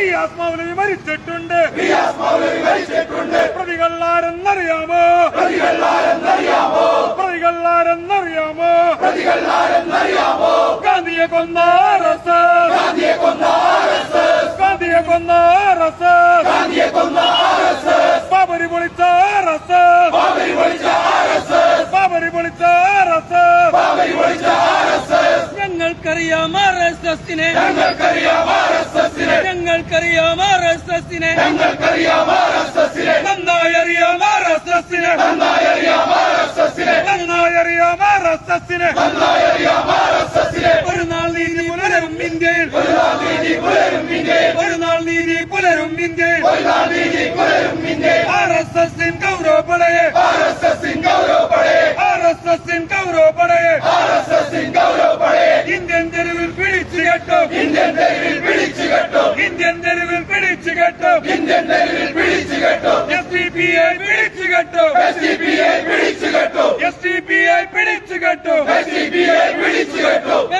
റിയാസ് മൗലവി മരിച്ചിട്ടുണ്ട്. പ്രതികളാരെന്നറിയാമോ? ഗാന്ധിയെ കൊന്ന RSS, ബാബരി പൊളിച്ച RSS, ഞങ്ങൾക്കറിയാം RSSനെ, നന്നായി അറിയാം RSSനെ, ഒരു നാൾ നീതി പുലരും ഇന്ത്യയിൽ, RSSിൻ ഗൗരവപ്പടയെ, ഇന്ത്യൻ തെരുവിൽ പിടിച്ചു കെട്ടും, SDPI പിടിച്ചു കെട്ടും,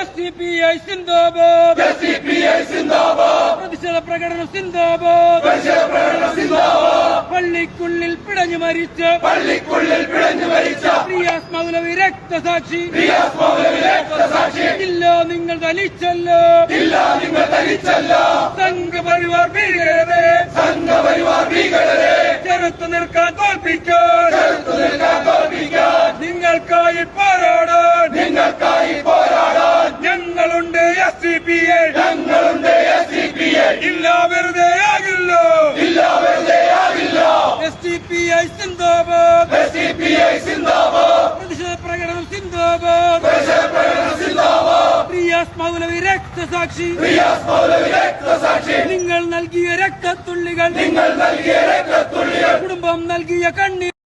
SDPI സിന്ദാബാദ്, പ്രതിഷേധ പ്രകടനം സിന്ദാബാദ്. പള്ളിക്കുള്ളിൽ പിടഞ്ഞു മരിച്ച റിയാസ് മൗലവി രക്തസാക്ഷി. ഇല്ല നിങ്ങൾ തനിച്ചല്ലോ, സംഘപരിവാർ ഭീകരരെ ചെറുത്തു നിൽക്കാൻ തോൽപ്പിക്കാൻ, നിങ്ങൾക്കായി പോരാടാൻ ഞങ്ങളുണ്ട് SDPI. ഇല്ല വെറുതെ ആകില്ല, SDPI സിന്ദാബാദ്, പ്രതിഷേധ പ്രകടനം സിന്ദാബാദ്. റിയാസ് മൗലവി രക്തസാക്ഷി, നിങ്ങൾ നൽകിയ രക്തത്തുള്ളികൾ, കുടുംബം നൽകിയ കണ്ണീർ